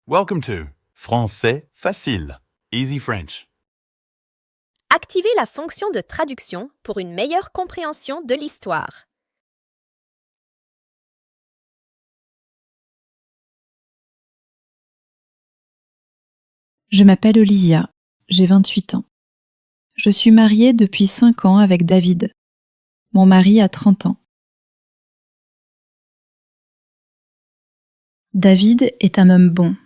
Welcome to Français facile, Easy French. Activez la fonction de traduction pour une meilleure compréhension de l'histoire. Je m'appelle Olivia, j'ai 28 ans. Je suis mariée depuis 5 ans avec David. Mon mari a 30 ans. David est un homme bon.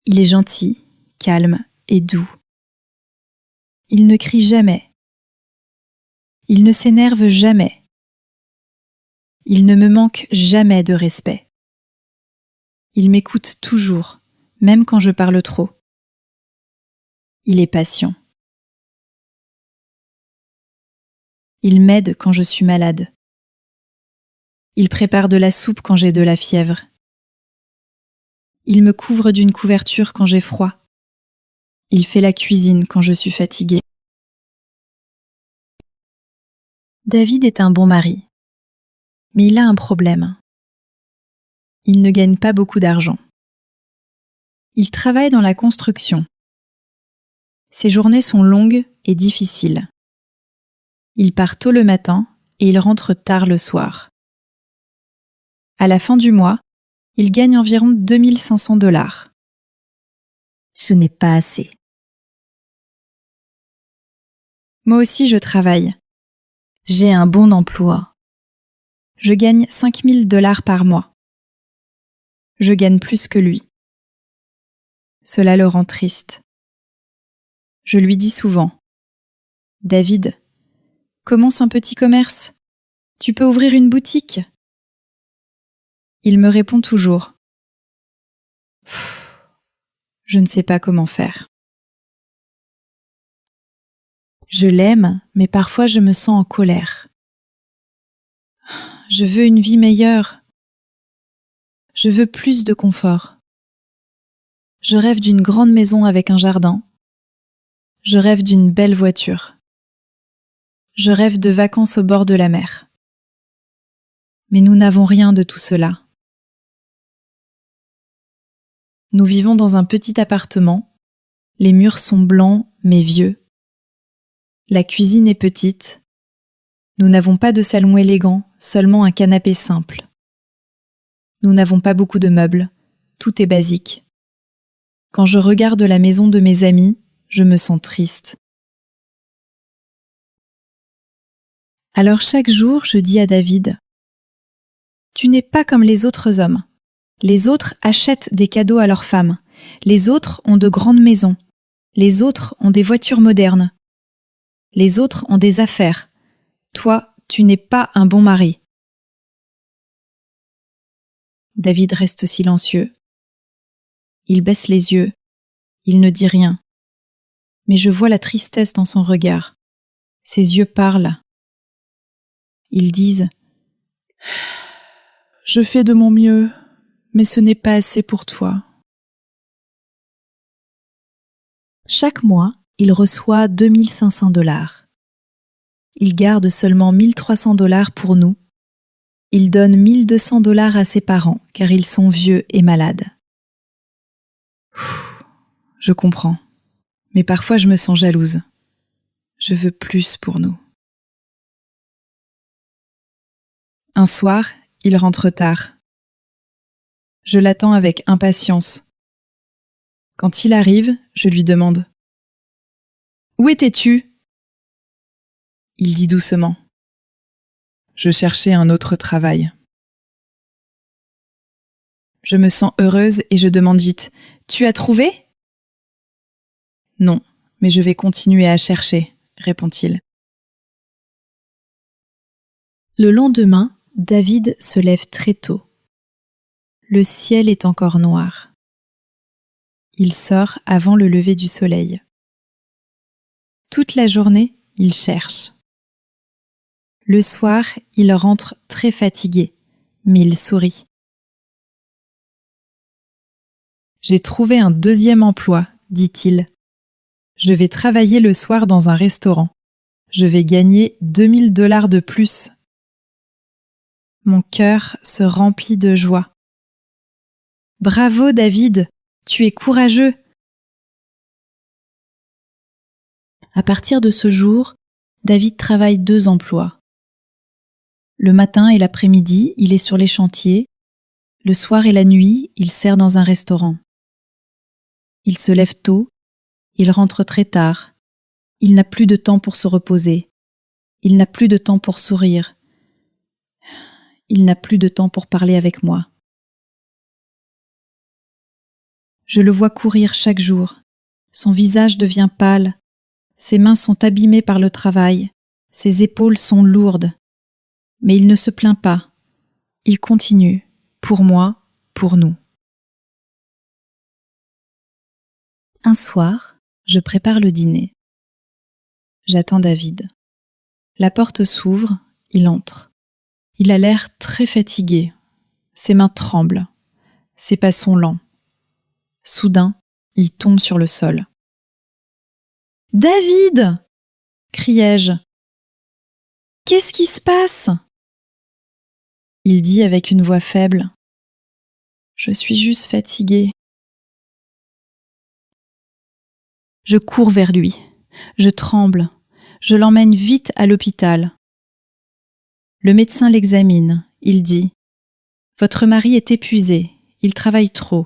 Il est gentil, calme et doux. Il ne crie jamais. Il ne s'énerve jamais. Il ne me manque jamais de respect. Il m'écoute toujours, même quand je parle trop. Il est patient. Il m'aide quand je suis malade. Il prépare de la soupe quand j'ai de la fièvre. Il me couvre d'une couverture quand j'ai froid. Il fait la cuisine quand je suis fatiguée. David est un bon mari. Mais il a un problème. Il ne gagne pas beaucoup d'argent. Il travaille dans la construction. Ses journées sont longues et difficiles. Il part tôt le matin et il rentre tard le soir. À la fin du mois, il gagne environ 2500 $. Ce n'est pas assez. Moi aussi, je travaille. J'ai un bon emploi. Je gagne 5000 $ par mois. Je gagne plus que lui. Cela le rend triste. Je lui dis souvent : « David, commence un petit commerce. Tu peux ouvrir une boutique. » Il me répond toujours : « Je ne sais pas comment faire. » Je l'aime, mais parfois je me sens en colère. Je veux une vie meilleure. Je veux plus de confort. Je rêve d'une grande maison avec un jardin. Je rêve d'une belle voiture. Je rêve de vacances au bord de la mer. Mais nous n'avons rien de tout cela. Nous vivons dans un petit appartement. Les murs sont blancs mais vieux. La cuisine est petite. Nous n'avons pas de salon élégant, seulement un canapé simple. Nous n'avons pas beaucoup de meubles. Tout est basique. Quand je regarde la maison de mes amis, je me sens triste. Alors chaque jour, je dis à David : « Tu n'es pas comme les autres hommes. Les autres achètent des cadeaux à leurs femmes. Les autres ont de grandes maisons. Les autres ont des voitures modernes. Les autres ont des affaires. Toi, tu n'es pas un bon mari. » David reste silencieux. Il baisse les yeux. Il ne dit rien. Mais je vois la tristesse dans son regard. Ses yeux parlent. Ils disent : « Je fais de mon mieux, mais ce n'est pas assez pour toi. » Chaque mois, il reçoit 2500 $. Il garde seulement 1300 $ pour nous. Il donne 1200 $ à ses parents car ils sont vieux et malades. Je comprends, mais parfois je me sens jalouse. Je veux plus pour nous. Un soir, il rentre tard. Je l'attends avec impatience. Quand il arrive, je lui demande : « Où étais-tu ? » Il dit doucement : « Je cherchais un autre travail. » Je me sens heureuse et je demande vite : « Tu as trouvé ? » ?»« Non, mais je vais continuer à chercher, » répond-il. Le lendemain, David se lève très tôt. Le ciel est encore noir. Il sort avant le lever du soleil. Toute la journée, il cherche. Le soir, il rentre très fatigué, mais il sourit. « J'ai trouvé un deuxième emploi, » dit-il. « Je vais travailler le soir dans un restaurant. Je vais gagner 2000 $ de plus. » Mon cœur se remplit de joie. Bravo, David, tu es courageux. À partir de ce jour, David travaille 2 emplois. Le matin et l'après-midi, il est sur les chantiers. Le soir et la nuit, il sert dans un restaurant. Il se lève tôt, il rentre très tard. Il n'a plus de temps pour se reposer. Il n'a plus de temps pour sourire. Il n'a plus de temps pour parler avec moi. Je le vois courir chaque jour. Son visage devient pâle. Ses mains sont abîmées par le travail. Ses épaules sont lourdes. Mais il ne se plaint pas. Il continue. Pour moi, pour nous. Un soir, je prépare le dîner. J'attends David. La porte s'ouvre, il entre. Il a l'air très fatigué. Ses mains tremblent. Ses pas sont lents. Soudain, il tombe sur le sol. « David !» criai-je. « Qu'est-ce qui se passe ?» Il dit avec une voix faible. « Je suis juste fatigué. » Je cours vers lui. Je tremble. Je l'emmène vite à l'hôpital. Le médecin l'examine. Il dit « Votre mari est épuisé. Il travaille trop.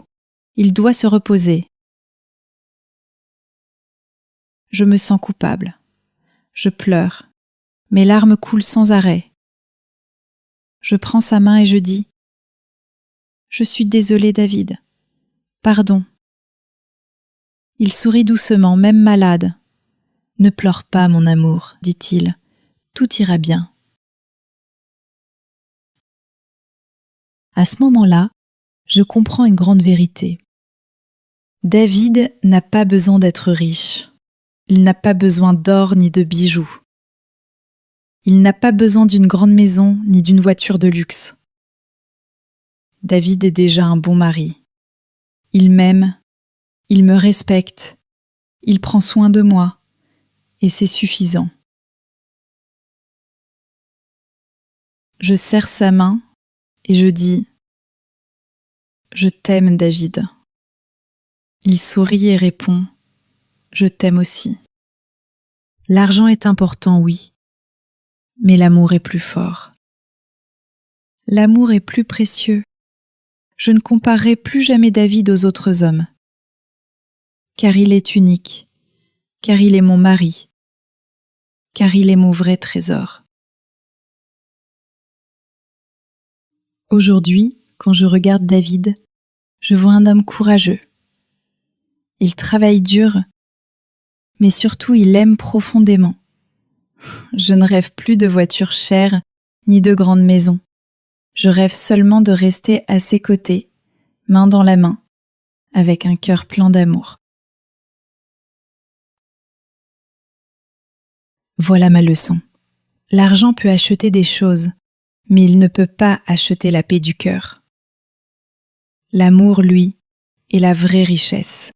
Il doit se reposer. » Je me sens coupable. Je pleure. Mes larmes coulent sans arrêt. Je prends sa main et je dis « Je suis désolée, David. Pardon. » Il sourit doucement, même malade. « Ne pleure pas, mon amour, dit-il. Tout ira bien. » À ce moment-là, je comprends une grande vérité. David n'a pas besoin d'être riche. Il n'a pas besoin d'or ni de bijoux. Il n'a pas besoin d'une grande maison ni d'une voiture de luxe. David est déjà un bon mari. Il m'aime, il me respecte, il prend soin de moi, et c'est suffisant. Je serre sa main et je dis « Je t'aime, David ». Il sourit et répond « Je t'aime aussi ». L'argent est important, oui, mais l'amour est plus fort. L'amour est plus précieux. Je ne comparerai plus jamais David aux autres hommes. Car il est unique, car il est mon mari, car il est mon vrai trésor. Aujourd'hui, quand je regarde David, je vois un homme courageux. Il travaille dur, mais surtout il aime profondément. Je ne rêve plus de voitures chères ni de grandes maisons. Je rêve seulement de rester à ses côtés, main dans la main, avec un cœur plein d'amour. Voilà ma leçon. L'argent peut acheter des choses, mais il ne peut pas acheter la paix du cœur. L'amour, lui, est la vraie richesse.